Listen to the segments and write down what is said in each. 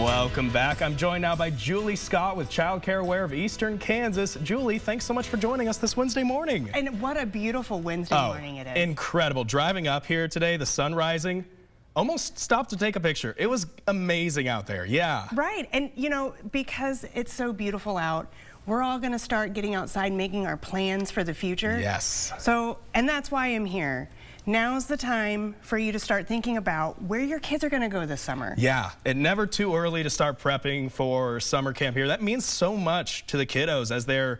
Welcome back. I'm joined now by Julie Scott with Child Care Aware of Eastern Kansas. Julie, thanks so much for joining us this Wednesday morning. And what a beautiful Wednesday morning it is. Incredible. Driving up here today, the sun rising, almost stopped to take a picture. It was amazing out there, yeah. Right, and you know, because it's so beautiful out, we're all gonna start getting outside and making our plans for the future. Yes. So, and that's why I'm here. Now's the time for you to start thinking about where your kids are gonna go this summer. Yeah, and never too early to start prepping for summer camp here. That means so much to the kiddos as they're,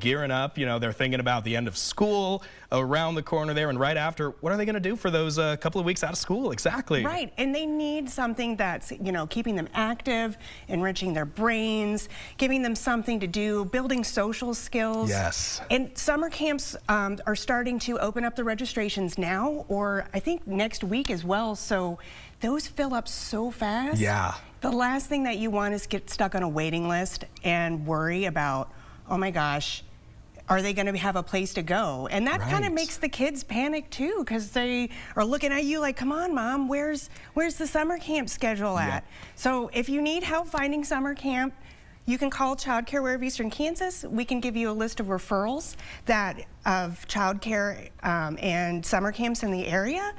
gearing up. They're thinking about the end of school, around the corner there, and right after, what are they gonna do for those couple of weeks out of school? Exactly. Right, and they need something that's, keeping them active, enriching their brains, giving them something to do, building social skills. Yes. And summer camps are starting to open up the registrations now, or I think next week as well, so those fill up so fast. Yeah. The last thing that you want is get stuck on a waiting list and worry about, oh my gosh, are they going to have a place to go? And that kind of makes the kids panic too, because they are looking at you like, come on, Mom, where's the summer camp schedule at? Yeah. So if you need help finding summer camp, you can call Child Care Aware of Eastern Kansas. We can give you a list of referrals of child care and summer camps in the area.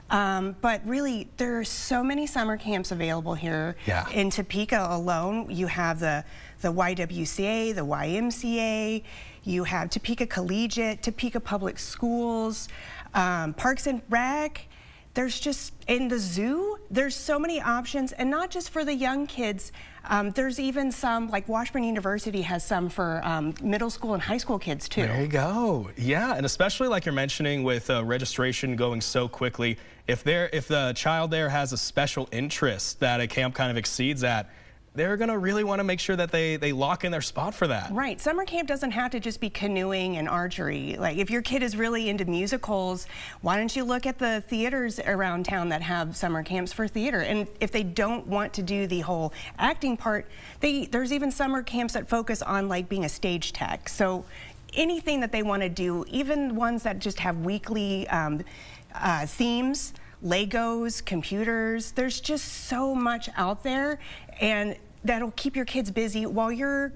But really, there are so many summer camps available here. Yeah. In Topeka alone, you have the YWCA, the YMCA, you have Topeka Collegiate, Topeka Public Schools, Parks and Rec. There's just, in the zoo, there's so many options, and not just for the young kids. There's even some, like Washburn University has some for middle school and high school kids too. There you go. Yeah, and especially like you're mentioning with registration going so quickly, if the child there has a special interest that a camp kind of exceeds at, they're going to really want to make sure that they lock in their spot for that. Right. Summer camp doesn't have to just be canoeing and archery. Like, if your kid is really into musicals, why don't you look at the theaters around town that have summer camps for theater? And if they don't want to do the whole acting part, there's even summer camps that focus on like being a stage tech. So anything that they want to do, even ones that just have weekly themes, Legos, computers, there's just so much out there, and that'll keep your kids busy while you're,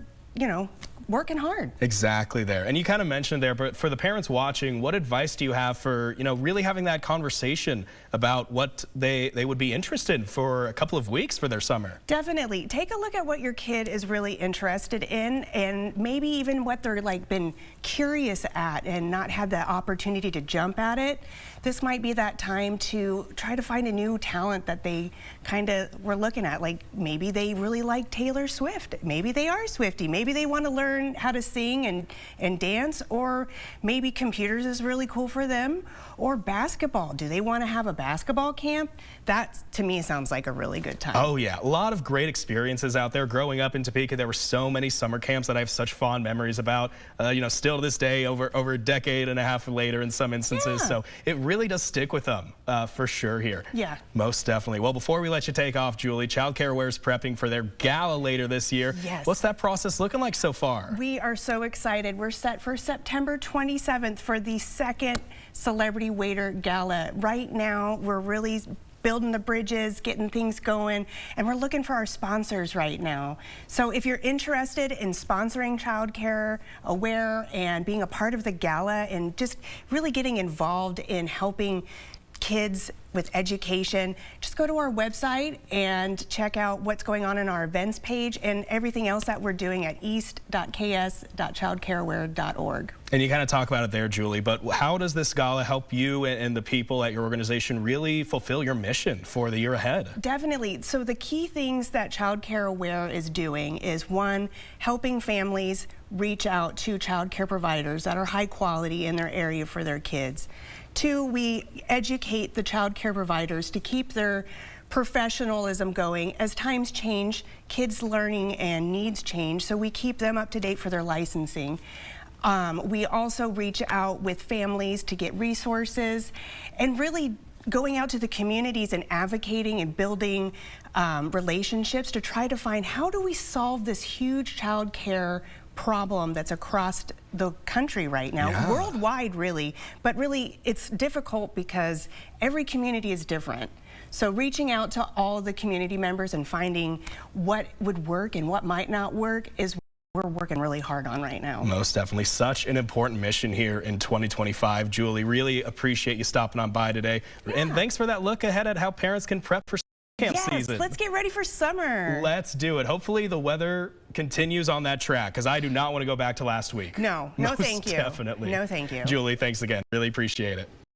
working hard. Exactly there. And you kind of mentioned there, but for the parents watching, what advice do you have for, really having that conversation about what they would be interested in for a couple of weeks for their summer? Definitely. Take a look at what your kid is really interested in, and maybe even what they're been curious at and not had the opportunity to jump at it. This might be that time to try to find a new talent that they kind of were looking at. Like, maybe they really like Taylor Swift. Maybe they are Swiftie. Maybe they want to learn how to sing and dance, or maybe computers is really cool for them, or basketball. Do they want to have a basketball camp? That, to me, sounds like a really good time. Oh yeah, a lot of great experiences out there. Growing up in Topeka, there were so many summer camps that I have such fond memories about, still to this day, over a decade and a half later in some instances. Yeah. So it really does stick with them, for sure here. Yeah. Most definitely. Well, before we let you take off, Julie, Child Care Aware is prepping for their gala later this year. Yes. What's that process looking like so far? We are so excited. We're set for September 27th for the second Celebrity Waiter Gala. Right now, we're really building the bridges, getting things going, and we're looking for our sponsors right now. So if you're interested in sponsoring Child Care Aware and being a part of the gala and just really getting involved in helping kids with education, just go to our website and check out what's going on in our events page and everything else that we're doing at east.ks.childcareaware.org. And you kind of talk about it there, Julie, but how does this gala help you and the people at your organization really fulfill your mission for the year ahead? Definitely. So the key things that Child Care Aware is doing is, one, helping families reach out to child care providers that are high quality in their area for their kids. Two, we educate the child care providers to keep their professionalism going. As times change, kids' learning and needs change, so we keep them up to date for their licensing. We also reach out with families to get resources, and really going out to the communities and advocating and building relationships to try to find, how do we solve this huge child care problem that's across the country right now, worldwide really, but really it's difficult because every community is different. So reaching out to all of the community members and finding what would work and what might not work is what we're working really hard on right now. Most definitely. Such an important mission here in 2025. Julie, really appreciate you stopping on by today. Yeah. And thanks for that look ahead at how parents can prep for camp season. Let's get ready for summer. Let's do it. Hopefully the weather continues on that track, because I do not want to go back to last week. No, Most thank you. Definitely. No, thank you. Julie, thanks again. Really appreciate it.